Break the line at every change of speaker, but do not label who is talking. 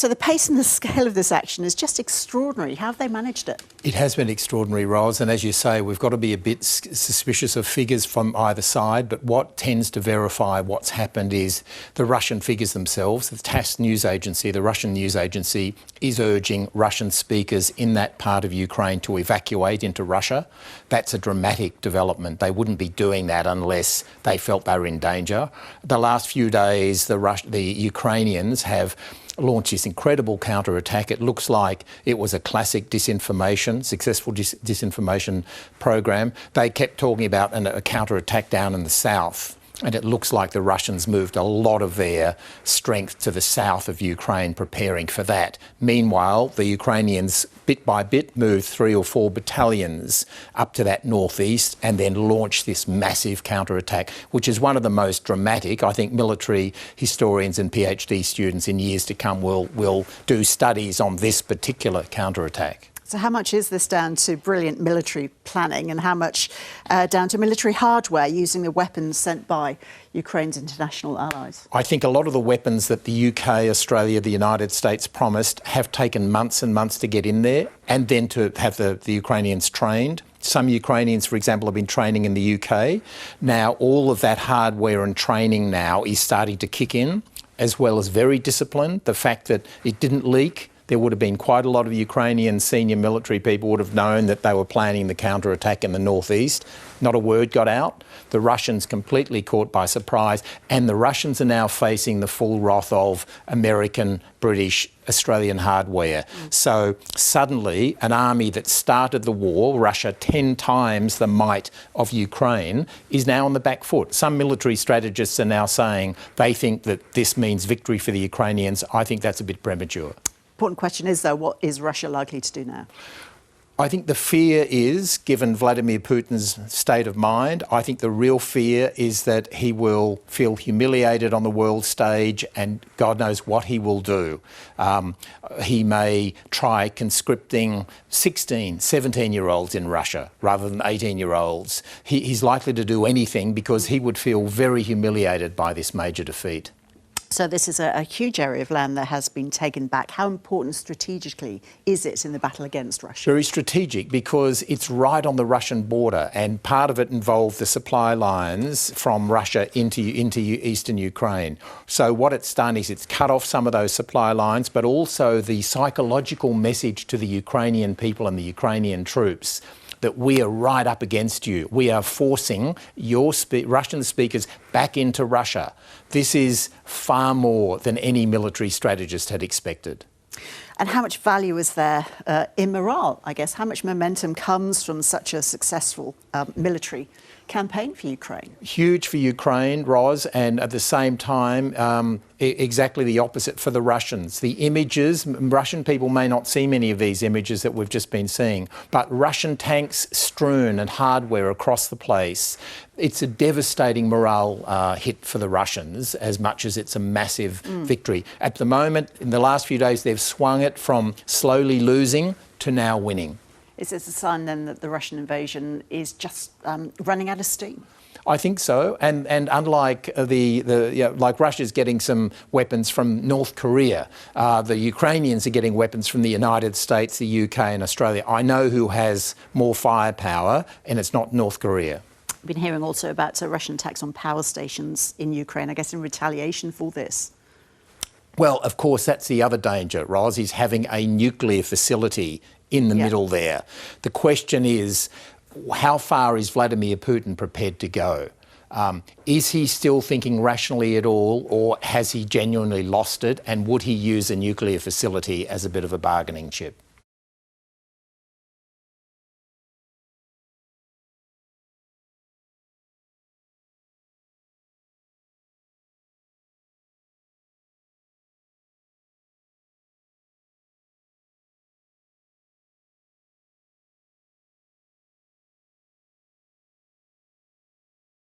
So the pace and the scale of this action is just extraordinary. How have they managed it?
It has been extraordinary, Ros, and as you say, we've got to be a bit suspicious of figures from either side, but what tends to verify what's happened is the Russian figures themselves. The TASS news agency, the Russian news agency, is urging Russian speakers in that part of Ukraine to evacuate into Russia. That's a dramatic development. They wouldn't be doing that unless they felt they were in danger. The last few days, the Ukrainians have launched this incredible counter-attack. It looks like it was a classic successful disinformation program. They kept talking about a counter-attack down in the south, and it looks like the Russians moved a lot of their strength to the south of Ukraine, preparing for that. Meanwhile, the Ukrainians, bit by bit, moved 3 or 4 battalions up to that northeast and then launched this massive counterattack, which is one of the most dramatic. I think military historians and PhD students in years to come will do studies on this particular counterattack.
So how much is this down to brilliant military planning and how much down to military hardware using the weapons sent by Ukraine's international allies?
I think a lot of the weapons that the UK, Australia, the United States promised have taken months and months to get in there and then to have the Ukrainians trained. Some Ukrainians, for example, have been training in the UK. Now, all of that hardware and training now is starting to kick in, as well as very disciplined. The fact that it didn't leak. There would have been quite a lot of Ukrainian senior military people would have known that they were planning the counterattack in the northeast. Not a word got out. The Russians completely caught by surprise, and the Russians are now facing the full wrath of American, British, Australian hardware. So suddenly an army that started the war, Russia 10 times the might of Ukraine, is now on the back foot. Some military strategists are now saying they think that this means victory for the Ukrainians. I think that's a bit premature.
Important question is, though, what is Russia likely to do now?
I think the fear is, given Vladimir Putin's state of mind, I think the real fear is that he will feel humiliated on the world stage and God knows what he will do. He may try conscripting 16, 17-year-olds in Russia rather than 18-year-olds. He's likely to do anything because he would feel very humiliated by this major defeat.
So this is a huge area of land that has been taken back. How important strategically is it in the battle against Russia?
Very strategic because it's right on the Russian border, and part of it involved the supply lines from Russia into eastern Ukraine. So what it's done is it's cut off some of those supply lines, but also the psychological message to the Ukrainian people and the Ukrainian troops that we are right up against you. We are forcing your Russian speakers back into Russia. This is far more than any military strategist had expected.
And how much value is there in morale, I guess? How much momentum comes from such a successful military campaign for Ukraine?
Huge for Ukraine, Ros, and at the same time, exactly the opposite for the Russians. The images, Russian people may not see many of these images that we've just been seeing, but Russian tanks strewn and hardware across the place. It's a devastating morale hit for the Russians as much as it's a massive victory. At the moment, in the last few days, they've swung it from slowly losing to now winning.
Is this a sign then that the Russian invasion is just running out of steam?
I think so, and unlike like Russia's getting some weapons from North Korea, the Ukrainians are getting weapons from the United States, the UK and Australia. I know who has more firepower, and it's not North Korea.
I've been hearing also about Russian attacks on power stations in Ukraine, I guess in retaliation for this.
Well, of course, that's the other danger, Ros, is having a nuclear facility in the middle there. The question is, how far is Vladimir Putin prepared to go? Is he still thinking rationally at all, or has he genuinely lost it, and would he use a nuclear facility as a bit of a bargaining chip?